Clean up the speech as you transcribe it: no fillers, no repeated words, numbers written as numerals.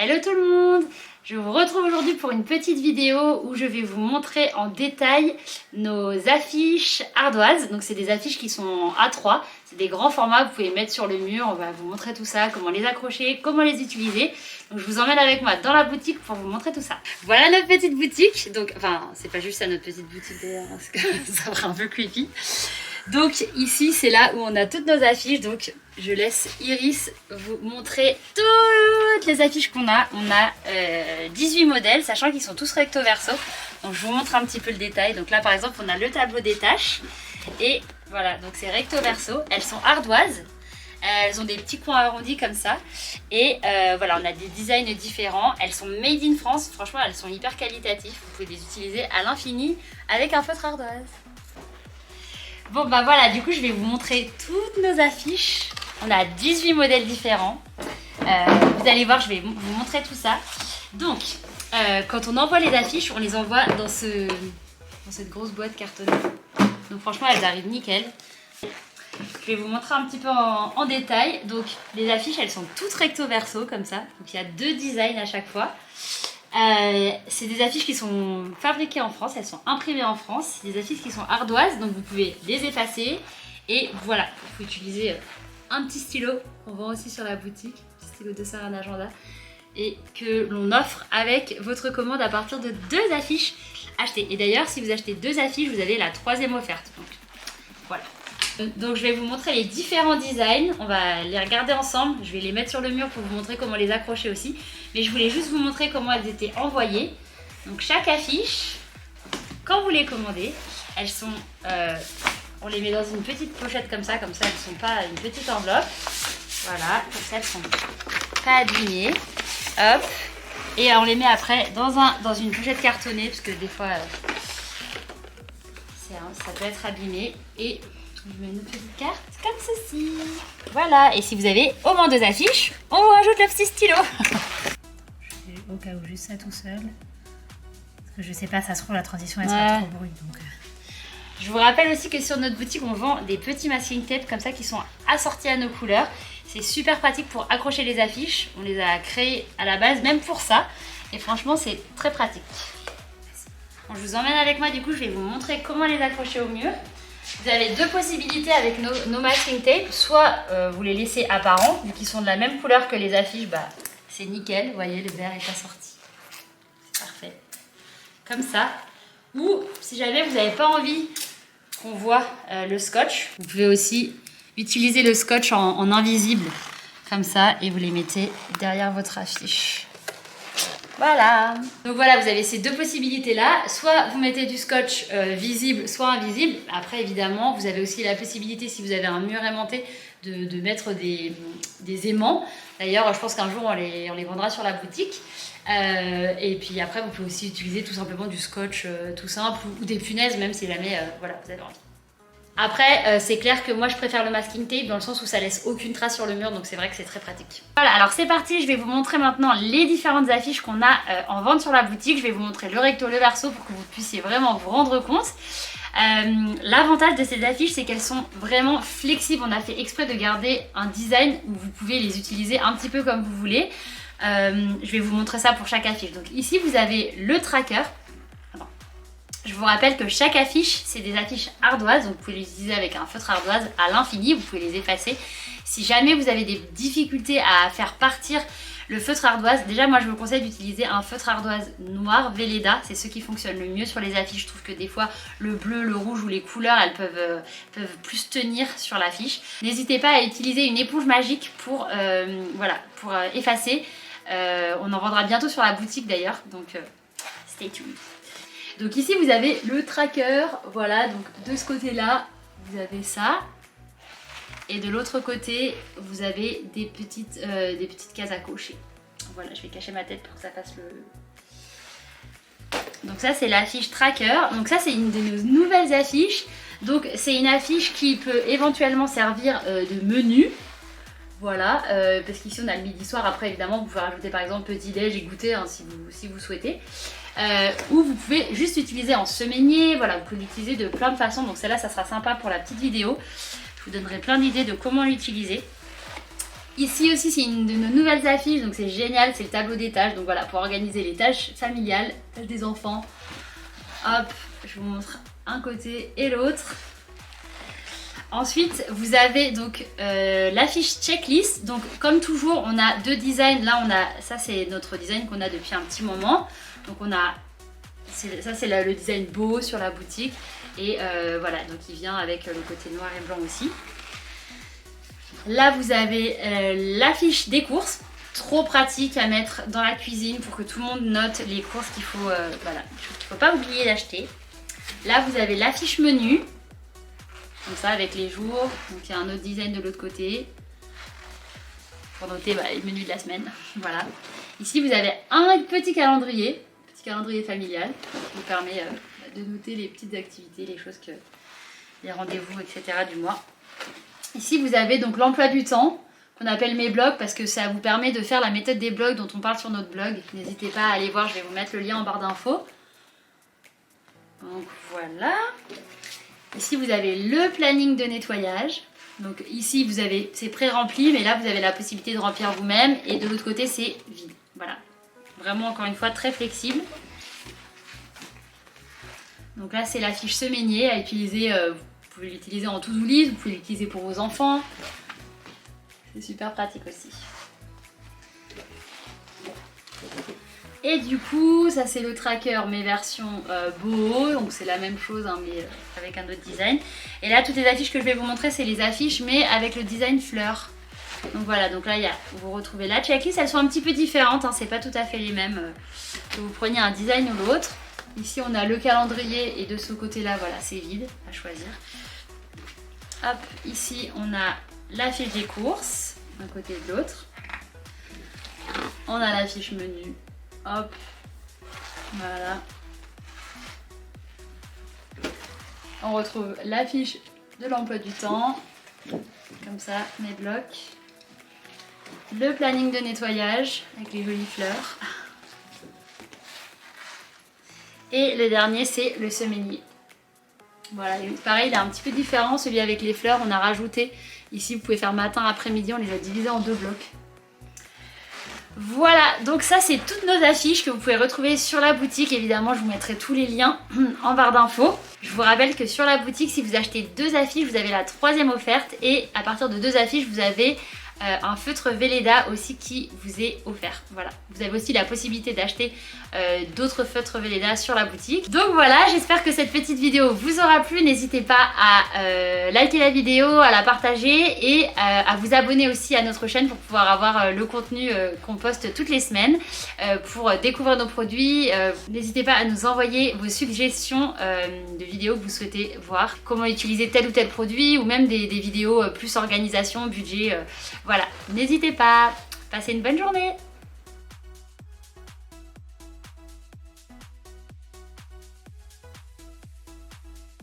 Hello tout le monde! Je vous retrouve aujourd'hui pour une petite vidéo où je vais vous montrer en détail nos affiches ardoises. Donc c'est des affiches qui sont A3, c'est des grands formats, vous pouvez les mettre sur le mur, on va vous montrer tout ça, comment les accrocher, comment les utiliser. Donc je vous emmène avec moi dans la boutique pour vous montrer tout ça. Voilà notre petite boutique, donc enfin c'est pas juste ça notre petite boutique d'ailleurs, parce que ça va un peu creepy. Donc ici c'est là où on a toutes nos affiches, donc je laisse Iris vous montrer toutes les affiches qu'on a. On a 18 modèles, sachant qu'ils sont tous recto verso. Donc je vous montre un petit peu le détail. Donc là par exemple on a le tableau des tâches. Et voilà, donc c'est recto verso. Elles sont ardoises. Elles ont des petits coins arrondis comme ça. Et voilà, on a des designs différents. Elles sont made in France. Franchement, elles sont hyper qualitatives. Vous pouvez les utiliser à l'infini avec un feutre ardoise. Bon bah voilà, du coup je vais vous montrer toutes nos affiches. On a 18 modèles différents. Vous allez voir, je vais vous montrer tout ça. Donc, quand on envoie les affiches, on les envoie dans cette grosse boîte cartonnée. Donc franchement, elles arrivent nickel. Je vais vous montrer un petit peu en détail. Donc les affiches, elles sont toutes recto verso comme ça. Donc il y a deux designs à chaque fois. C'est des affiches qui sont fabriquées en France, elles sont imprimées en France. C'est des affiches qui sont ardoises, donc vous pouvez les effacer. Et voilà, vous pouvez utiliser un petit stylo qu'on vend aussi sur la boutique, un petit stylo de ça, un agenda, et que l'on offre avec votre commande à partir de 2 affiches achetées. Et d'ailleurs, si vous achetez 2 affiches, vous avez la 3e offerte. Donc voilà. Donc je vais vous montrer les différents designs, on va les regarder ensemble, je vais les mettre sur le mur pour vous montrer comment les accrocher aussi. Mais je voulais juste vous montrer comment elles étaient envoyées. Donc chaque affiche, quand vous les commandez, elles sont, on les met dans une petite pochette comme ça elles ne sont pas une petite enveloppe. Voilà, comme ça elles sont pas abîmées. Hop, et on les met après dans une pochette cartonnée, parce que des fois ça peut être abîmé. Et je mets une petite carte comme ceci. Voilà, et si vous avez au moins 2 affiches, on vous rajoute le petit stylo. Je fais au cas où juste ça tout seul. Parce que je sais pas, ça se trouve la transition elle sera trop brute. Donc je vous rappelle aussi que sur notre boutique, on vend des petits masking tape comme ça qui sont assortis à nos couleurs. C'est super pratique pour accrocher les affiches. On les a créés à la base, même pour ça. Et franchement, c'est très pratique. Bon, je vous emmène avec moi, du coup, je vais vous montrer comment les accrocher au mur. Vous avez 2 possibilités avec nos masking tape. Soit vous les laissez apparents, vu qu'ils sont de la même couleur que les affiches, bah, c'est nickel. Vous voyez, le vert est assorti. C'est parfait. Comme ça. Ou si jamais vous n'avez pas envie qu'on voit le scotch, vous pouvez aussi utiliser le scotch en invisible. Comme ça, et vous les mettez derrière votre affiche. Voilà. Donc voilà, vous avez ces 2 possibilités là. Soit vous mettez du scotch visible, soit invisible. Après évidemment, vous avez aussi la possibilité, si vous avez un mur aimanté, de mettre des aimants. D'ailleurs, je pense qu'un jour on les vendra sur la boutique. Et puis après, vous pouvez aussi utiliser tout simplement du scotch tout simple ou des punaises, même si jamais voilà, vous avez envie. Après, c'est clair que moi je préfère le masking tape dans le sens où ça laisse aucune trace sur le mur, donc c'est vrai que c'est très pratique. Voilà, alors c'est parti, je vais vous montrer maintenant les différentes affiches qu'on a en vente sur la boutique. Je vais vous montrer le recto, le verso pour que vous puissiez vraiment vous rendre compte. L'avantage de ces affiches, c'est qu'elles sont vraiment flexibles. On a fait exprès de garder un design où vous pouvez les utiliser un petit peu comme vous voulez. Je vais vous montrer ça pour chaque affiche. Donc ici, vous avez le tracker. Je vous rappelle que chaque affiche, c'est des affiches ardoises, donc vous pouvez les utiliser avec un feutre ardoise à l'infini, vous pouvez les effacer. Si jamais vous avez des difficultés à faire partir le feutre ardoise, déjà moi je vous conseille d'utiliser un feutre ardoise noir Velleda, c'est ceux qui fonctionnent le mieux sur les affiches. Je trouve que des fois le bleu, le rouge ou les couleurs, elles peuvent plus tenir sur l'affiche. N'hésitez pas à utiliser une éponge magique pour effacer. On en vendra bientôt sur la boutique d'ailleurs, donc stay tuned. Donc ici vous avez le tracker, voilà, donc de ce côté là vous avez ça, et de l'autre côté vous avez des petites cases à cocher. Voilà, je vais cacher ma tête pour que ça fasse le... Donc ça c'est l'affiche tracker, donc ça c'est une de nos nouvelles affiches, donc c'est une affiche qui peut éventuellement servir de menu. Voilà, parce qu'ici on a le midi soir, après évidemment vous pouvez rajouter par exemple petit déj et goûter hein, si vous souhaitez. Ou vous pouvez juste utiliser en semainier, voilà, vous pouvez l'utiliser de plein de façons, donc celle-là ça sera sympa pour la petite vidéo. Je vous donnerai plein d'idées de comment l'utiliser. Ici aussi c'est une de nos nouvelles affiches, donc c'est génial, c'est le tableau des tâches. Donc voilà, pour organiser les tâches familiales, tâches des enfants. Hop, je vous montre un côté et l'autre. Ensuite, vous avez donc l'affiche checklist. Donc comme toujours, on a deux designs. Là, ça c'est notre design qu'on a depuis un petit moment. Donc on a, ça c'est le design beau sur la boutique. Et voilà, donc il vient avec le côté noir et blanc aussi. Là, vous avez l'affiche des courses. Trop pratique à mettre dans la cuisine pour que tout le monde note les courses qu'il faut, voilà, qu'il ne faut pas oublier d'acheter. Là, vous avez l'affiche menu. Comme ça, avec les jours. Donc il y a un autre design de l'autre côté. Pour noter les menus de la semaine. Voilà. Ici, vous avez un petit calendrier familial qui vous permet de noter les petites activités, les choses les rendez-vous, etc. du mois. Ici, vous avez donc l'emploi du temps qu'on appelle mes blogs parce que ça vous permet de faire la méthode des blogs dont on parle sur notre blog. N'hésitez pas à aller voir, je vais vous mettre le lien en barre d'infos. Donc voilà. Ici, vous avez le planning de nettoyage. Donc ici, vous avez, c'est pré-rempli, mais là, vous avez la possibilité de remplir vous-même. Et de l'autre côté, c'est vide. Voilà. Vraiment, encore une fois, très flexible. Donc là, c'est la fiche semainier à utiliser. Vous pouvez l'utiliser en to-do list, vous pouvez l'utiliser pour vos enfants. C'est super pratique aussi. Et du coup, ça c'est le tracker, mais version boho, donc c'est la même chose, hein, mais avec un autre design. Et là, toutes les affiches que je vais vous montrer, c'est les affiches, mais avec le design fleur. Donc voilà, donc là, vous retrouvez la checklist. Elles sont un petit peu différentes, hein, c'est pas tout à fait les mêmes que vous preniez un design ou l'autre. Ici, on a le calendrier et de ce côté-là, voilà, c'est vide à choisir. Hop, ici, on a la fiche des courses, d'un côté et de l'autre. On a la fiche menu. Hop, voilà. On retrouve la fiche de l'emploi du temps, comme ça, mes blocs. Le planning de nettoyage avec les jolies fleurs. Et le dernier, c'est le semainier. Voilà, et pareil, il est un petit peu différent, celui avec les fleurs, on a rajouté. Ici, vous pouvez faire matin, après-midi, on les a divisés en 2 blocs. Voilà, donc ça c'est toutes nos affiches que vous pouvez retrouver sur la boutique. Évidemment, je vous mettrai tous les liens en barre d'infos. Je vous rappelle que sur la boutique, si vous achetez 2 affiches, vous avez la 3e offerte. Et à partir de 2 affiches, vous avez un feutre Velleda aussi qui vous est offert. Voilà, vous avez aussi la possibilité d'acheter d'autres feutres Velleda sur la boutique. Donc voilà, j'espère que cette petite vidéo vous aura plu. N'hésitez pas à liker la vidéo, à la partager et à vous abonner aussi à notre chaîne pour pouvoir avoir le contenu qu'on poste toutes les semaines pour découvrir nos produits. N'hésitez pas à nous envoyer vos suggestions de vidéos que vous souhaitez voir, comment utiliser tel ou tel produit ou même des vidéos plus organisation, budget. Voilà, n'hésitez pas. Passez une bonne journée.